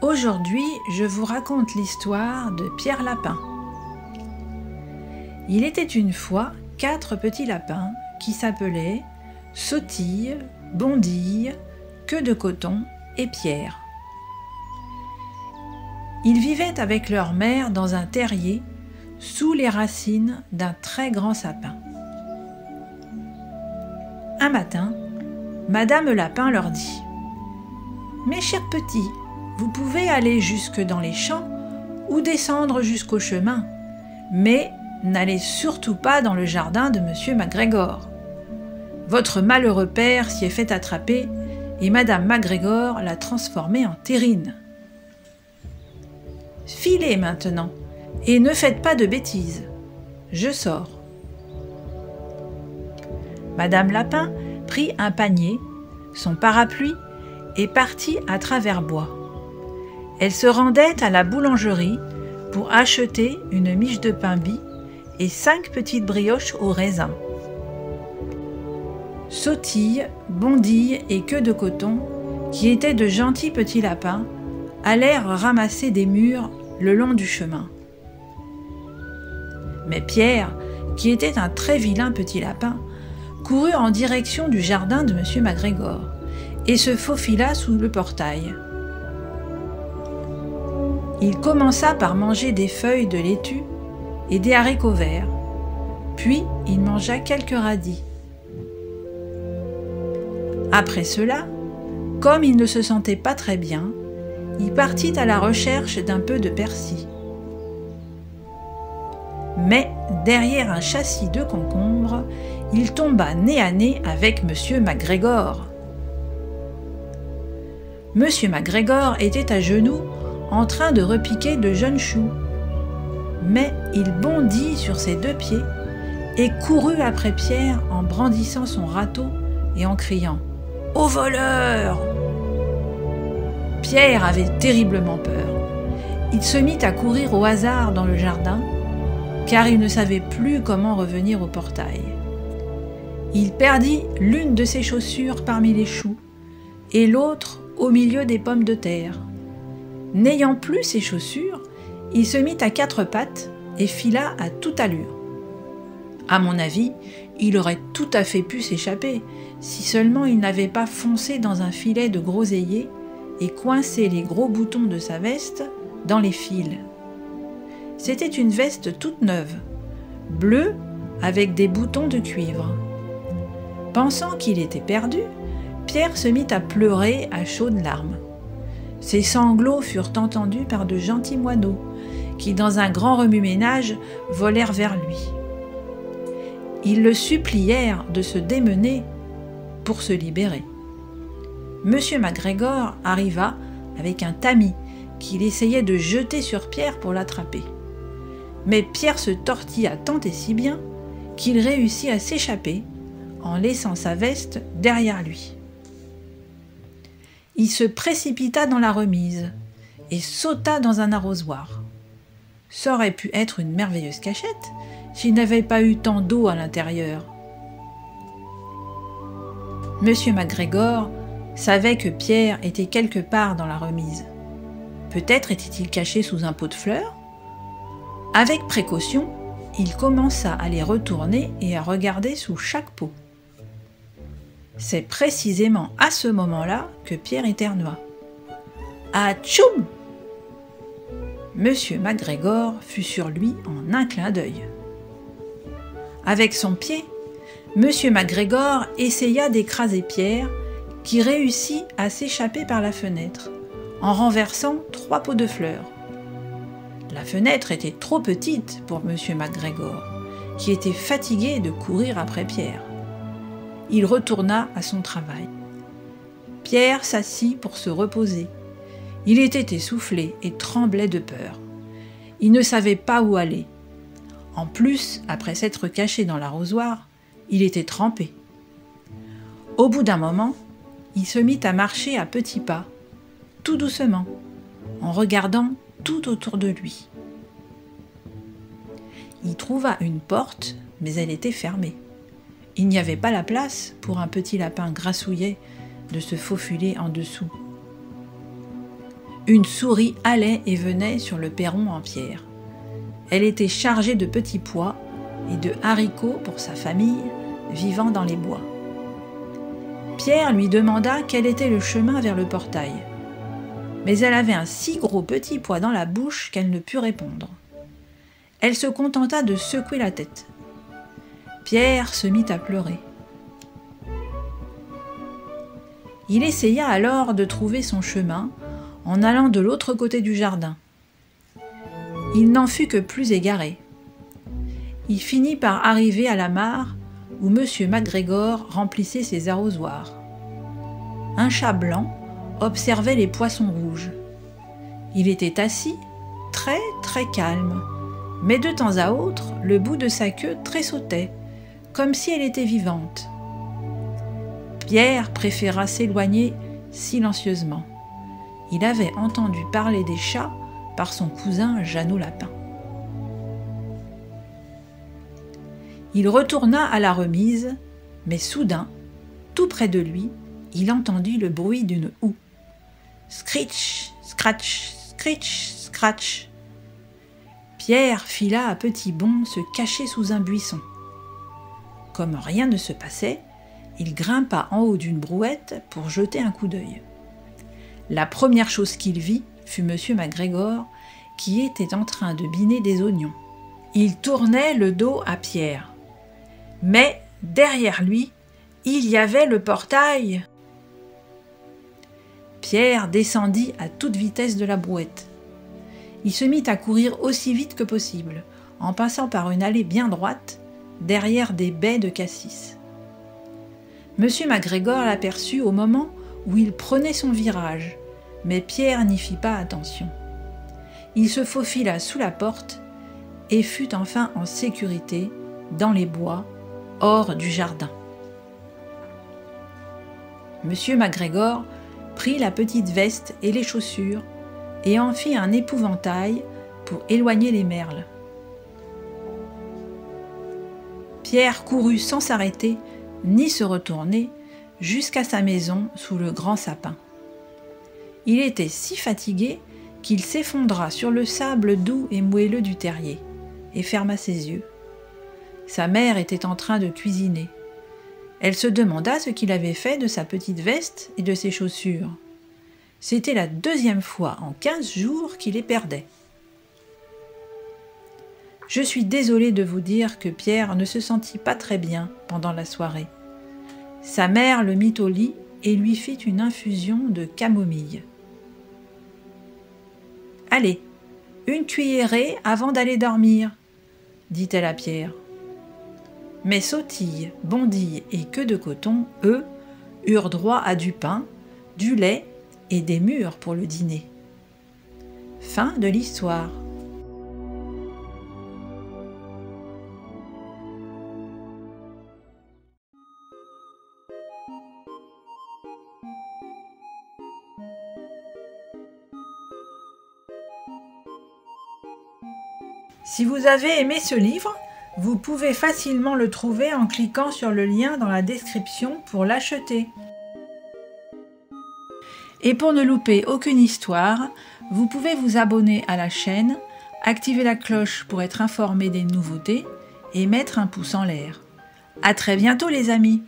Aujourd'hui, je vous raconte l'histoire de Pierre Lapin. Il était une fois 4 petits lapins qui s'appelaient Sautille, Bondille, Queue de Coton et Pierre. Ils vivaient avec leur mère dans un terrier sous les racines d'un très grand sapin. Un matin, Madame Lapin leur dit : « Mes chers petits, vous pouvez aller jusque dans les champs ou descendre jusqu'au chemin, mais n'allez surtout pas dans le jardin de Monsieur MacGregor. Votre malheureux père s'y est fait attraper et Madame MacGregor l'a transformé en terrine. Filez maintenant et ne faites pas de bêtises. Je sors. » Madame Lapin prit un panier, son parapluie et partit à travers bois. Elle se rendait à la boulangerie pour acheter une miche de pain bis et 5 petites brioches au raisin. Sautille, Bondille et Queue de Coton, qui étaient de gentils petits lapins, allèrent ramasser des mûres le long du chemin. Mais Pierre, qui était un très vilain petit lapin, courut en direction du jardin de Monsieur MacGregor et se faufila sous le portail. Il commença par manger des feuilles de laitue et des haricots verts, puis il mangea quelques radis. Après cela, comme il ne se sentait pas très bien, il partit à la recherche d'un peu de persil. Mais derrière un châssis de concombres, il tomba nez à nez avec Monsieur MacGregor. Monsieur MacGregor était à genoux en train de repiquer de jeunes choux. Mais il bondit sur ses 2 pieds et courut après Pierre en brandissant son râteau et en criant « Au voleur !» Pierre avait terriblement peur. Il se mit à courir au hasard dans le jardin, car il ne savait plus comment revenir au portail. Il perdit l'une de ses chaussures parmi les choux et l'autre au milieu des pommes de terre. N'ayant plus ses chaussures, il se mit à 4 pattes et fila à toute allure. À mon avis, il aurait tout à fait pu s'échapper, si seulement il n'avait pas foncé dans un filet de groseilliers et coincé les gros boutons de sa veste dans les fils. C'était une veste toute neuve, bleue avec des boutons de cuivre. Pensant qu'il était perdu, Pierre se mit à pleurer à chaudes larmes. Ses sanglots furent entendus par de gentils moineaux, qui, dans un grand remue-ménage, volèrent vers lui. Ils le supplièrent de se démener pour se libérer. Monsieur MacGregor arriva avec un tamis qu'il essayait de jeter sur Pierre pour l'attraper. Mais Pierre se tortilla tant et si bien qu'il réussit à s'échapper en laissant sa veste derrière lui. Il se précipita dans la remise et sauta dans un arrosoir. Ça aurait pu être une merveilleuse cachette s'il n'avait pas eu tant d'eau à l'intérieur. Monsieur MacGregor savait que Pierre était quelque part dans la remise. Peut-être était-il caché sous un pot de fleurs ? Avec précaution, il commença à les retourner et à regarder sous chaque pot. C'est précisément à ce moment-là que Pierre éternua. « Atchoum !» Monsieur MacGregor fut sur lui en un clin d'œil. Avec son pied, Monsieur MacGregor essaya d'écraser Pierre, qui réussit à s'échapper par la fenêtre, en renversant 3 pots de fleurs. La fenêtre était trop petite pour Monsieur MacGregor, qui était fatigué de courir après Pierre. Il retourna à son travail. Pierre s'assit pour se reposer. Il était essoufflé et tremblait de peur. Il ne savait pas où aller. En plus, après s'être caché dans l'arrosoir, il était trempé. Au bout d'un moment, il se mit à marcher à petits pas, tout doucement, en regardant tout autour de lui. Il trouva une porte, mais elle était fermée. Il n'y avait pas la place pour un petit lapin grassouillet de se faufiler en dessous. Une souris allait et venait sur le perron en pierre. Elle était chargée de petits pois et de haricots pour sa famille vivant dans les bois. Pierre lui demanda quel était le chemin vers le portail. Mais elle avait un si gros petit pois dans la bouche qu'elle ne put répondre. Elle se contenta de secouer la tête. Pierre se mit à pleurer. Il essaya alors de trouver son chemin en allant de l'autre côté du jardin. Il n'en fut que plus égaré. Il finit par arriver à la mare où M. MacGregor remplissait ses arrosoirs. Un chat blanc observait les poissons rouges. Il était assis, très très calme, mais de temps à autre, le bout de sa queue tressautait, comme si elle était vivante. Pierre préféra s'éloigner silencieusement. Il avait entendu parler des chats par son cousin Jeannot Lapin. Il retourna à la remise, mais soudain, tout près de lui, il entendit le bruit d'une houe. Scritch, scratch, scritch, scratch. Pierre fila à petits bonds se cacher sous un buisson. Comme rien ne se passait, il grimpa en haut d'une brouette pour jeter un coup d'œil. La première chose qu'il vit fut M. MacGregor qui était en train de biner des oignons. Il tournait le dos à Pierre. Mais derrière lui, il y avait le portail. Pierre descendit à toute vitesse de la brouette. Il se mit à courir aussi vite que possible, en passant par une allée bien droite, derrière des baies de cassis. M. MacGregor l'aperçut au moment où il prenait son virage, mais Pierre n'y fit pas attention. Il se faufila sous la porte et fut enfin en sécurité dans les bois, hors du jardin. M. MacGregor prit la petite veste et les chaussures et en fit un épouvantail pour éloigner les merles. Pierre courut sans s'arrêter ni se retourner jusqu'à sa maison sous le grand sapin. Il était si fatigué qu'il s'effondra sur le sable doux et moelleux du terrier et ferma ses yeux. Sa mère était en train de cuisiner. Elle se demanda ce qu'il avait fait de sa petite veste et de ses chaussures. C'était la deuxième fois en 15 jours qu'il les perdait. Je suis désolée de vous dire que Pierre ne se sentit pas très bien pendant la soirée. Sa mère le mit au lit et lui fit une infusion de camomille. « Allez, une cuillerée avant d'aller dormir, » dit-elle à Pierre. Mais Sautille, Bondille et Queue de Coton, eux, eurent droit à du pain, du lait et des mûres pour le dîner. Fin de l'histoire. Si vous avez aimé ce livre, vous pouvez facilement le trouver en cliquant sur le lien dans la description pour l'acheter. Et pour ne louper aucune histoire, vous pouvez vous abonner à la chaîne, activer la cloche pour être informé des nouveautés et mettre un pouce en l'air. À très bientôt les amis!